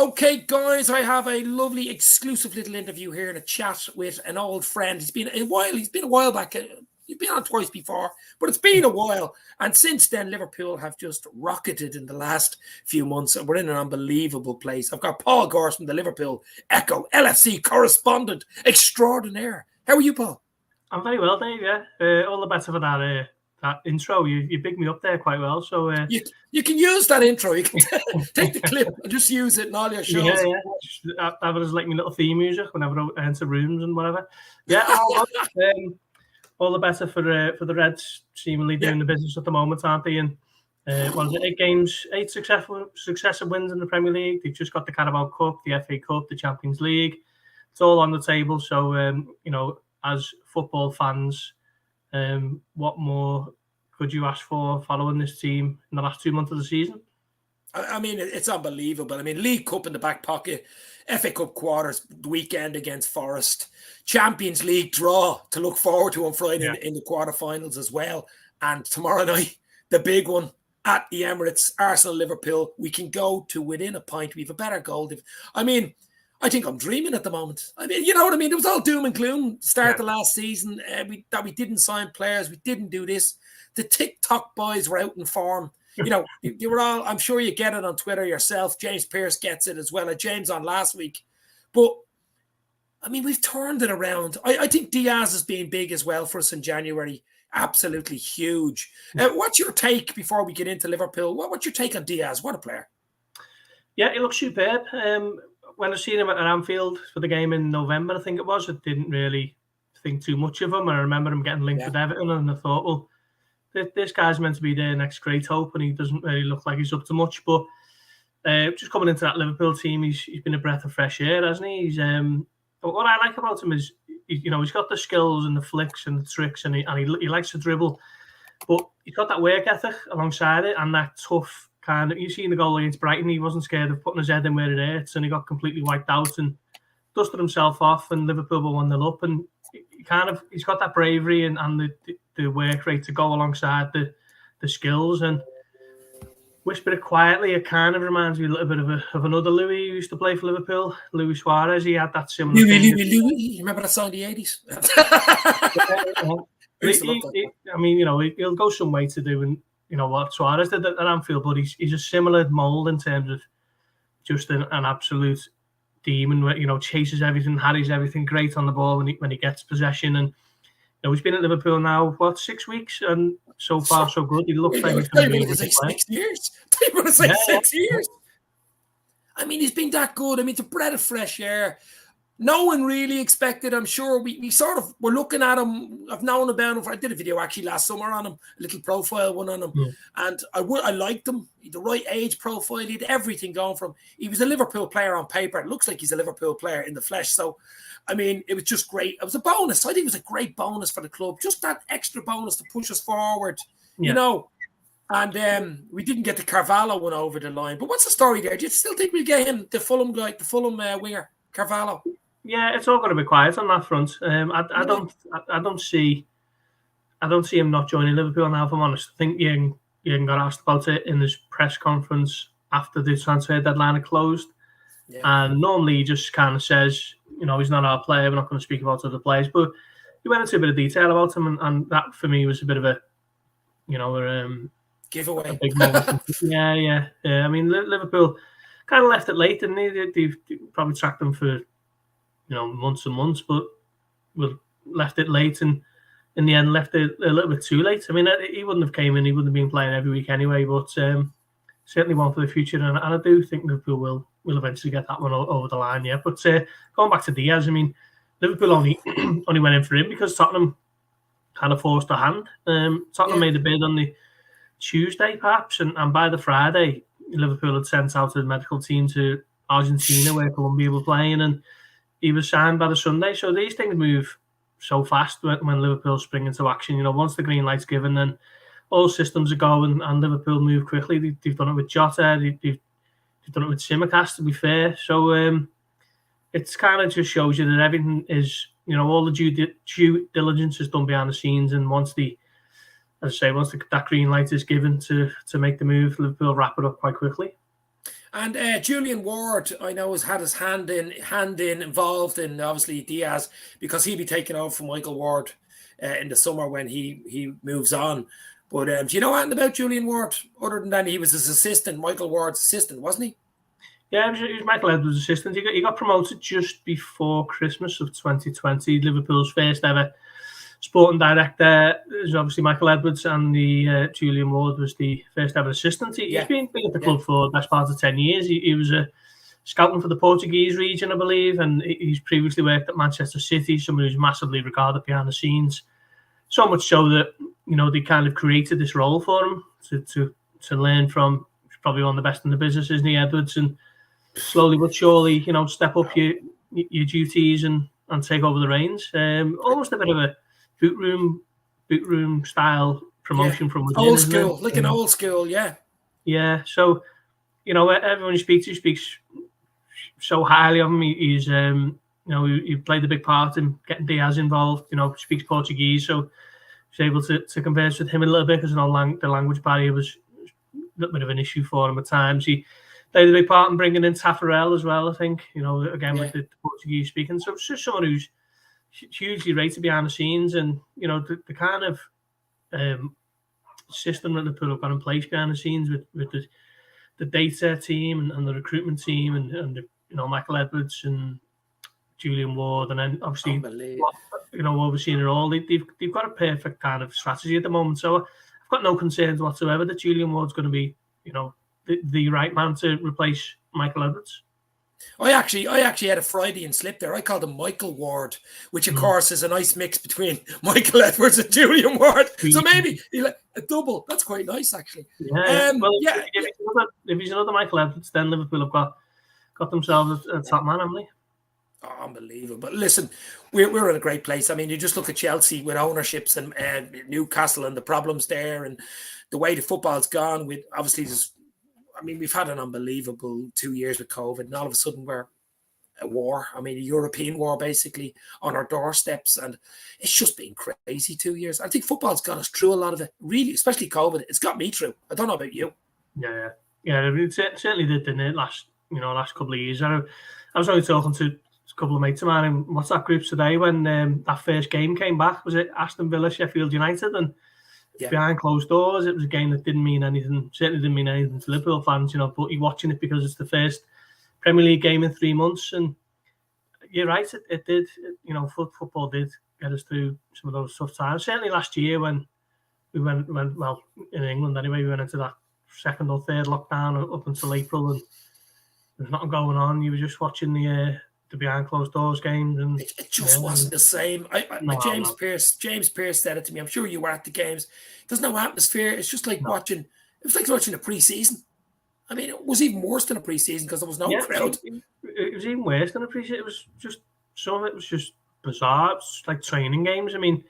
Okay, guys, I have a lovely exclusive little interview here and a chat with an old friend. He's been a while back. You've been on twice before, but it's been a while. And since then, Liverpool have just rocketed in the last few months, and we're in an unbelievable place. I've got Paulgorst from the Liverpoolecho LFC correspondent extraordinaire. How are you, Paul? I'm very well, Dave. Yeah, all the better for that intro. You bigged me up there quite well. So you can use that intro. You can take the clip and just use it in all your shows. Yeah. That was like my little theme music whenever I enter rooms and whatever. Yeah, all the better for the Reds, seemingly doing the business at the moment, aren't they? And what is it? 8 successive wins in the Premier League. They've just got the Carabao Cup, the FA Cup, the Champions League. It's all on the table. So as football fans, what more could you ask for following this team in the last 2 months of the season? I mean, it's unbelievable. I mean, League Cup in the back pocket, FA Cup quarters, the weekend against Forest, Champions League draw to look forward to on Friday in the quarterfinals as well. And tomorrow night, the big one at the Emirates, Arsenal-Liverpool. We can go to within a point. We have a better goal. I mean, I think I'm dreaming at the moment. I mean, you know what I mean? It was all doom and gloom start the last season. That we didn't sign players. We didn't do this. The TikTok boys were out in form. You know, they were all, I'm sure you get it on Twitter yourself. James Pearce gets it as well. James on last week. But, I mean, we've turned it around. I think DIAZ has been big as well for us in January. Absolutely huge. What's your take before we get into Liverpool? What's your take on DIAZ? What a player. Yeah, he looks superb. When I seen him at Anfield for the game in November, I think it was, I didn't really think too much of him. I remember him getting linked with Everton, and I thought, well, this guy's meant to be their next great hope, and he doesn't really look like he's up to much. But just coming into that Liverpool team, he's been a breath of fresh air, hasn't he? He's but what I like about him is, he's got the skills and the flicks and the tricks, and he likes to dribble, but he's got that work ethic alongside it, and that tough kind of. You seen the goal against Brighton, he wasn't scared of putting his head in where it hurts, and he got completely wiped out and dusted himself off, and Liverpool were 1-0 up, and he's got that bravery and the work rate to go alongside the skills. And whisper it quietly, it kind of reminds me a little bit of another Louis who used to play for Liverpool, Luis Suarez. He had that similar Louis. Remember that song in the 80s? I mean, he'll go some way to doing what Suarez did at Anfield, but he's a similar mould in terms of just an absolute demon, chases everything, harries everything, great on the ball when he gets possession. And he's been at Liverpool now, 6 weeks, and so far so good. He looks like he's going to be 6 years. They were say 6 years. I mean, he's been that good. I mean, it's a breath of fresh air. No one really expected. I'm sure we sort of were looking at him. I've known about him. I did a video actually last summer on him, a little profile one on him, and I liked him. He had the right age profile. He had everything going for him. He was a Liverpool player on paper. It looks like he's a Liverpool player in the flesh. So, I mean, it was just great. It was a bonus. I think it was a great bonus for the club. Just that extra bonus to push us forward, And we didn't get the Carvalho one over the line. But what's the story there? Do you still think we'll get him, the Fulham guy, the Fulham winger, Carvalho? Yeah, it's all going to be quiet on that front. I don't see him not joining Liverpool now, if I'm honest. I think Jürgen got asked about it in his press conference after the transfer deadline had closed. Yeah. And normally he just kind of says, he's not our player, we're not going to speak about other players. But he went into a bit of detail about him, and that for me was a bit of a giveaway. A big moment. Yeah. I mean, Liverpool kind of left it late, didn't they? They've probably tracked them for months and months, but we left it late, and in the end left it a little bit too late. I mean, he wouldn't have came in, he wouldn't have been playing every week anyway, but certainly one for the future, and I do think Liverpool will eventually get that one over the line, yeah. But going back to DIAZ, I mean, Liverpool only went in for him because Tottenham kind of forced a hand. Tottenham made a bid on the Tuesday, perhaps, and by the Friday, Liverpool had sent out a medical team to Argentina, where Colombia were playing, and he was signed by the Sunday. So these things move so fast when Liverpool spring into action. Once the green light's given, then all systems are going, and Liverpool move quickly. They've done it with Jota. They've done it with Tsimikas, to be fair. So it's kind of just shows you that everything is, all the due diligence is done behind the scenes. And once that green light is given to make the move, Liverpool wrap it up quite quickly. And Julian Ward, I know, has had his hand involved in obviously DIAZ, because he'll be taking over from Michael Ward in the summer when he moves on. But do you know anything about Julian Ward other than that he was his assistant, Michael Ward's assistant, wasn't he? Yeah, he was Michael Edwards' assistant. He got promoted just before Christmas of 2020. Liverpool's first ever sporting director is obviously Michael Edwards, and the Julian Ward was the first ever assistant. He's been at the club for the best part of 10 years. He was scouting for the Portuguese region, I believe, and he's previously worked at Manchester City, someone who's massively regarded behind the scenes. So much so that, you know, they kind of created this role for him to learn from. He's probably one of the best in the business, isn't he, Edwards? And slowly but surely, you know, step up your duties and take over the reins. Almost a bit of a boot room style promotion from within, old school, like an old school, yeah. So, you know, everyone you speak to speaks so highly of him. He's you know, he played a big part in getting DIAZ involved. You know, speaks Portuguese, so he's able to converse with him a little bit, because the language barrier was a little bit of an issue for him at times. He played a big part in bringing in Taffarel as well, I think, you know, again, with the Portuguese speaking. So it's just someone who's hugely rated behind the scenes, and, you know, the kind of system that Liverpool have got in place behind the scenes with the data team and the recruitment team and the, you know, Michael Edwards and Julian Ward, and then obviously, you know, overseeing it all. They've got a perfect kind of strategy at the moment. So I've got no concerns whatsoever that Julian Ward's going to be, you know, the right man to replace Michael Edwards. I actually had a Freudian slip there. I called him Michael Ward, which of course is a nice mix between Michael Edwards and Julian Ward. So maybe a double. That's quite nice, actually. If he's another Michael Edwards, then Liverpool have got themselves a top man, haven't they? Oh, unbelievable. But listen, we're in a great place. I mean, you just look at Chelsea with ownerships and Newcastle and the problems there, and the way the football's gone with, obviously, I mean, we've had an unbelievable 2 years with COVID, and all of a sudden we're at war. I mean, a European war basically on our doorsteps, and it's just been crazy 2 years. I think football's got us through a lot of it, really, especially COVID. It's got me through. I don't know about you. Yeah. It certainly did, didn't it? Last couple of years. I was only talking to a couple of mates of mine in WhatsApp groups today when that first game came back. Was it Aston Villa, Sheffield United? And behind closed doors, it was a game that didn't mean anything. Certainly didn't mean anything to Liverpool fans, you know. But you're watching it because it's the first Premier League game in 3 months, and you're right. It did. You know, football did get us through some of those tough times. Certainly last year when we went well in England anyway. We went into that second or third lockdown up until April, and there's nothing going on. You were just watching the behind closed doors games, and it just wasn't the same. James Pearce said it to me. I'm sure you were at the games. There's no atmosphere. It's just like watching. It was like watching a pre-season. I mean, it was even worse than a pre-season because there was no crowd. It was even worse than a pre-season. It was just some of it was just bizarre. It was like training games. I mean,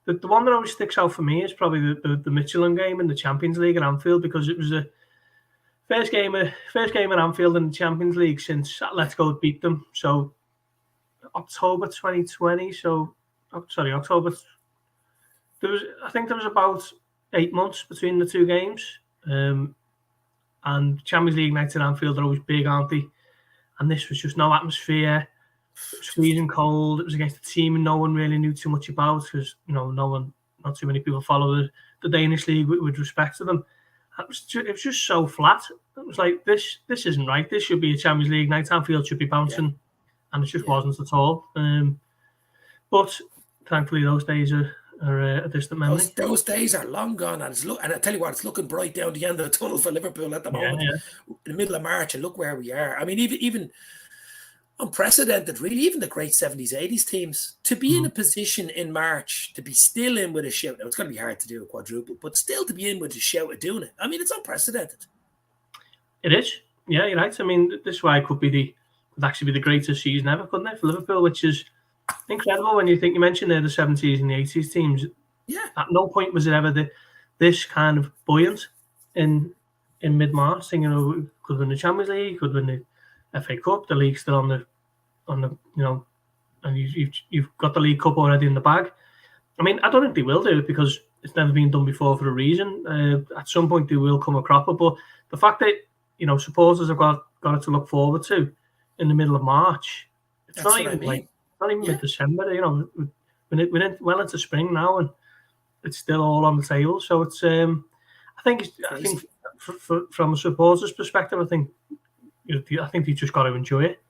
the one that always sticks out for me is probably the Michelin game in the Champions League at Anfield, because it was the first game at Anfield in the Champions League since Atletico beat them. So October 2020. October. I think there was about 8 months between the two games. And Champions League nights at Anfield are always big, aren't they? And this was just no atmosphere. It was freezing cold. It was against a team no one really knew too much about, because, you know, not too many people follow the Danish league with respect to them. It was just so flat. It was like, this isn't right. This should be a Champions League night. Anfield should be bouncing, and it just wasn't at all. But thankfully, those days are a distant memory. Those days are long gone, and I tell you what, it's looking bright down the end of the tunnel for Liverpool at the moment. In the middle of March, and look where we are. I mean, even unprecedented, really. Even the great 70s, 80s teams to be in a position in March to be still in with a shout. Now, it's going to be hard to do a quadruple, but still to be in with a shout of doing it. I mean, it's unprecedented. It is. Yeah, you're right. I mean, this is why it could actually be the greatest season ever, couldn't it, for Liverpool, which is incredible when you mentioned there the 70s and the 80s teams. Yeah. At no point was it ever this kind of buoyant in mid-March, thinking, oh, could win the Champions League, could win the FA Cup, the league's still on the you know, and you've got the League Cup already in the bag. I mean, I don't think they will do it because it's never been done before for a reason. At some point they will come a cropper, but the fact that, supporters have got it to look forward to in the middle of March. It's That's not what even I mean. not even mid-December. We're well into spring now, and it's still all on the table. So it's I think from a supporters' perspective, I think you just got to enjoy it.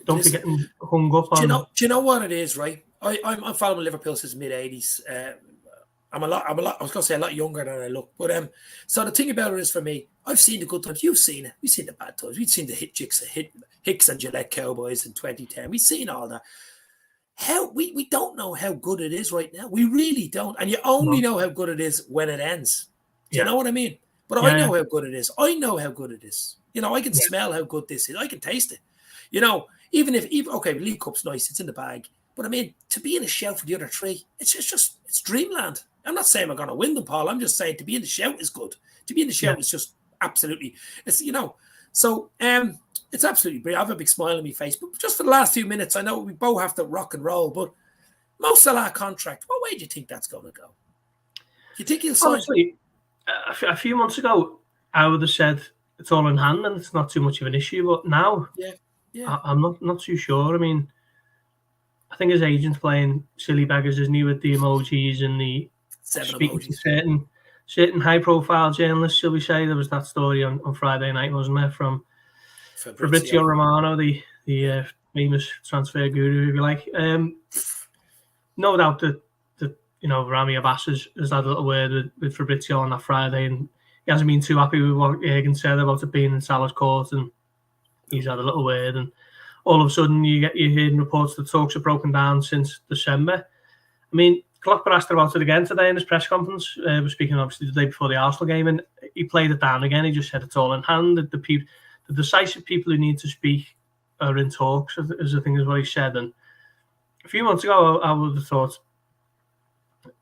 Don't be getting hung up on. Do you know what it is, right? I'm following Liverpool since mid '80s. I'm a lot. I was going to say a lot younger than I look, but so the thing about it is, for me, I've seen the good times. You've seen it. We've seen the bad times. We've seen the Hicks and Gillette Cowboys in 2010. We've seen all that. We don't know how good it is right now. We really don't, and you only know how good it is when it ends. Do you know what I mean? But I know how good it is. I know how good it is. I can smell how good this is. I can taste it. Even League Cup's nice. It's in the bag. But I mean, to be in a shout for the other three, it's dreamland. I'm not saying we're going to win them, Paul. I'm just saying to be in the shout is good. To be in the shout is just absolutely, So it's absolutely brilliant. I have a big smile on my face. But just for the last few minutes, I know we both have to rock and roll. But Mosalah contract, what way do you think that's going to go? Do you think he'll sign? Honestly, a few months ago, I would have said it's all in hand and it's not too much of an issue. But now, I'm not too sure. I mean, I think his agent's playing silly beggars, isn't he, with the emojis and the speaking to certain high-profile journalists, shall we say. There was that story on Friday night, wasn't there, from Fabrizio Romano, the famous transfer guru, if you like. No doubt that Rami Abbas has had a little word with Fabrizio on that Friday, and he hasn't been too happy with what Jürgen said about it being in Salah's court, and he's had a little word, and all of a sudden you're hearing reports that talks have broken down since December. I mean, Klopp asked about it again today in his press conference. We're speaking obviously the day before the Arsenal game, and he played it down again. He just said it's all in hand. That the decisive people who need to speak are in talks, as I think is what he said. And a few months ago, I would have thought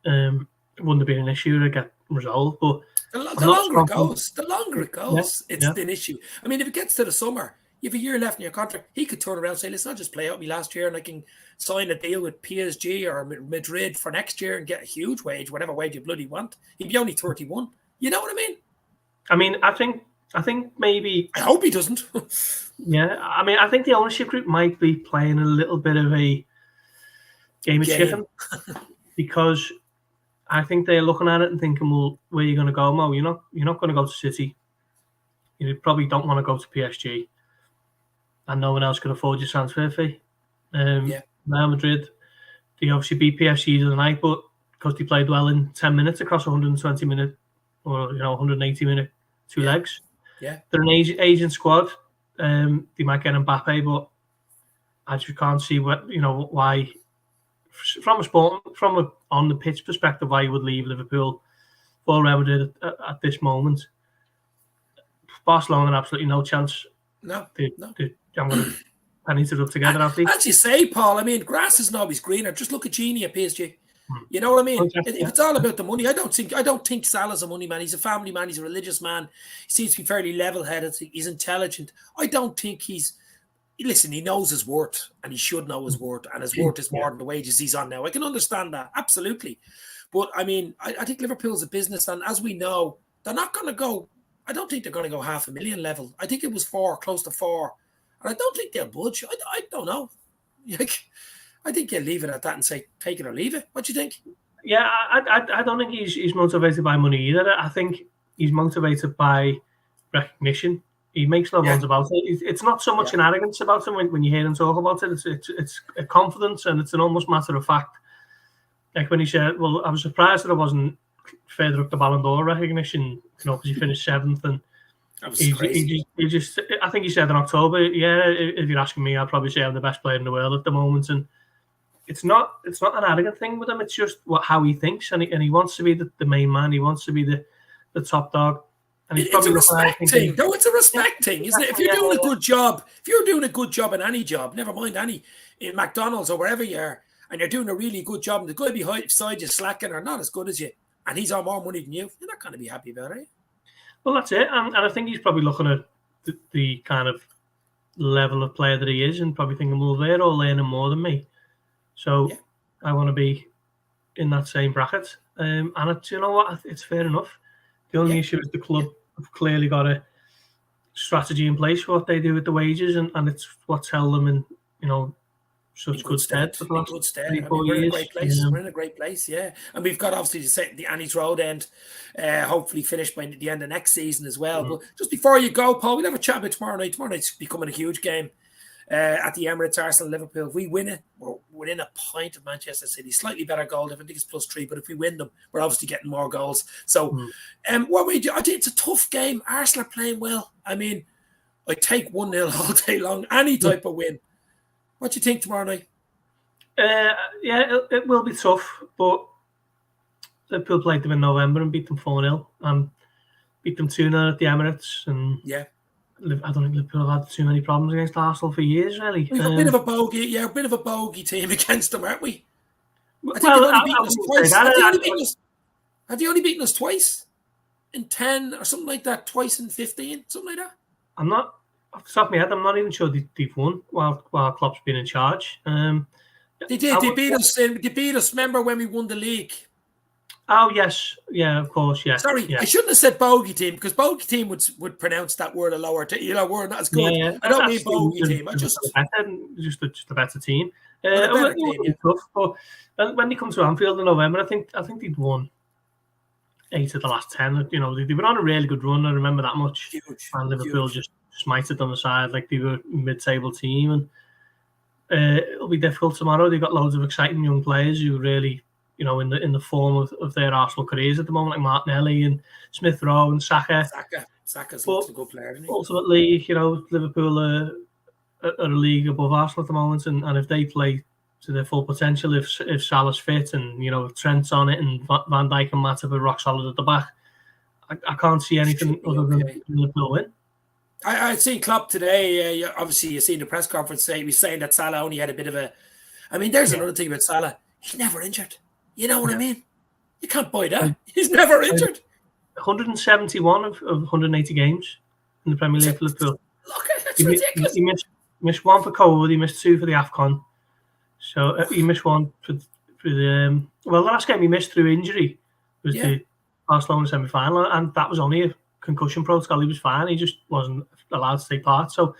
it wouldn't have been an issue to get resolved. But the longer it goes, it's an issue. I mean, if it gets to the summer, you have a year left in your contract, he could turn around and say, let's not just play out me last year and I can sign a deal with PSG or Madrid for next year and get a huge wage, whatever wage you bloody want. He'd be only 31. You know what I mean? I mean, I think maybe... I hope he doesn't. I mean, I think the ownership group might be playing a little bit of a game of chicken because I think they're looking at it and thinking, well, where are you going to go, Mo? You're not going to go to City. You probably don't want to go to PSG. And no one else can afford your transfer fee. Real Madrid, they obviously beat PSG the other night, but because they played well in 10 minutes across 120 minute or 180 minute two legs. Yeah, they're an agent squad. They might get Mbappe, but I just can't see why. From a on the pitch perspective, why you would leave Liverpool for Real Madrid at this moment. Barcelona, absolutely no chance. No. I'm going to pennies it up together, have they? As you say, Paul, I mean, grass isn't always greener. Just look at Genie at PSG. You know what I mean? If it's all about the money, I don't think Salah's a money man. He's a family man. He's a religious man. He seems to be fairly level-headed. He's intelligent. I don't think listen, he knows his worth and he should know his worth, and his worth is more than the wages he's on now. I can understand that, absolutely. But, I mean, I think Liverpool's a business, and as we know, they're not going to go, I don't think they're going to go 500,000 level. I think it was close to 4. And I don't think they'll budge. I don't know. I think they'll leave it at that and say, take it or leave it. What do you think? Yeah, I don't think he's motivated by money either. I think he's motivated by recognition. He makes no bones about it. It's not so much an arrogance about him when you hear him talk about it. It's a confidence, and it's an almost matter of fact. Like when he said, well, I was surprised that I wasn't further up the Ballon d'Or recognition, because he finished 7th, and that was crazy. He just, I think he said in October, if you're asking me, I'd probably say I'm the best player in the world at the moment. And it's not an arrogant thing with him. It's just how he thinks, and he wants to be the main man. He wants to be the top dog. And it's a respect thing. No, it's a respect thing, isn't it? If you're doing a good job, in any job, never mind in McDonald's or wherever you are, and you're doing a really good job, and the guy beside you slacking or not as good as you, and he's on more money than you, you're not going to be happy about it. Well, that's it. And I think he's probably looking at the kind of level of player that he is and probably thinking, well, they're all learning more than me. So I want to be in that same bracket. And you know what? It's fair enough. The only issue is the club have clearly got to strategy in place for what they do with the wages, and it's what's held them in, such good stead for the last 3-4 we're years. in a great place. We're in a great place, yeah. And we've got obviously the Annie's Road end, hopefully finished by the end of next season as well. But just before you go, Paul, we'll have a chat about tomorrow night. Tomorrow night's becoming a huge game at the Emirates, Arsenal, Liverpool. If we win it, we're within a point of Manchester City. Slightly better goal. I think it's +3, but if we win them, we're obviously getting more goals. So, what we do? I think it's a tough game. Arsenal are playing well. I mean, I take 1-0 all day long. Any type of win. What do you think tomorrow night? It will be tough, but Liverpool played them in November and beat them 4-0 and beat them 2-0 at the Emirates. And I don't think Liverpool have had too many problems against Arsenal for years, really. We've got a bit of a bogey team against them, aren't we? I think Well, they've only beaten us twice. Have they only beaten us twice? In 10 or something like that, twice in 15, something like that? I'm not, off the top of my head, I'm not even sure they've won while Klopp's been in charge. They did. They beat us. They beat us. Remember when we won the league? Oh yes, yeah, of course, yeah. Sorry, I shouldn't have said bogey team, because bogey team would pronounce that word a lower. Word not as good. Yeah. I don't mean bogey team. I just a better team. Tough. But when they come to Anfield in November, I think they'd won 8 of the last 10. They were on a really good run. I remember that much. Huge. And Liverpool just smited them aside like they were a mid-table team. And it'll be difficult tomorrow. They've got loads of exciting young players who really, in the form of their Arsenal careers at the moment, like Martinelli and Smith Rowe and Saka. Saka's a good player, isn't he? Ultimately, Liverpool are a league above Arsenal at the moment, and if they play to their full potential, if Salah's fit and if Trent's on it and Van Dijk and Matip are rock solid at the back, I can't see anything other than Liverpool win. I'd seen Klopp today. Obviously, you seen the press conference today. He was saying that Salah only had a bit of a. I mean, there's another thing about Salah. He's never injured. You know what I mean? You can't buy that. He's never injured. 171 of 180 games in the Premier League for Liverpool. Look, that's ridiculous. He missed 1 for COVID. He missed 2 for the AFCON. So he missed 1 for the. The last game he missed through injury was the Barcelona semi-final, and that was only a concussion protocol. He was fine. He just wasn't allowed to take part. So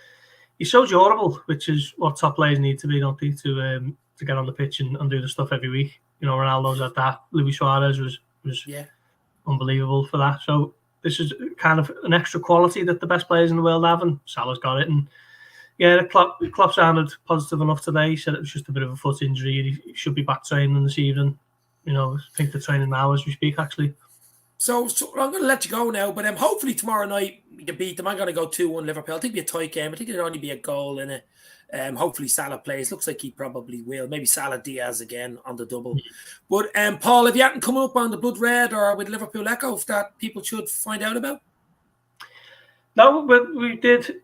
he's so durable, which is what top players need to be, don't they, to get on the pitch and do the stuff every week. Ronaldo's at that. Luis Suarez was unbelievable for that. So this is kind of an extra quality that the best players in the world have, and Salah's got it. And Klopp sounded positive enough today. He said it was just a bit of a foot injury. He should be back training this evening. I think they're training now as we speak, actually. So I'm going to let you go now, but hopefully tomorrow night we can beat them. I'm going to go 2-1 Liverpool. I think it'll be a tight game. I think there'll only be a goal in it. Hopefully Salah plays. Looks like he probably will. Maybe Salah DIAZ again on the double. But Paul, have you anything coming up on the Blood Red or with Liverpoolecho that people should find out about? No, but we did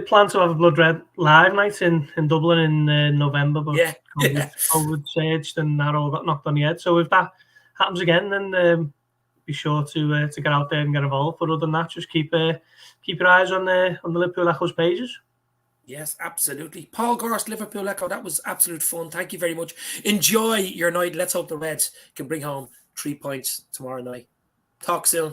plan to have a Blood Red live night in Dublin in November, but COVID surged and that all got knocked on the head. So if that happens again, then be sure to get out there and get involved. But other than that, just keep your eyes on the Liverpoolecho's pages. Yes, absolutely. Paulgorst, Liverpoolecho, that was absolute fun. Thank you very much. Enjoy your night. Let's hope the Reds can bring home 3 points tomorrow night. Talk soon.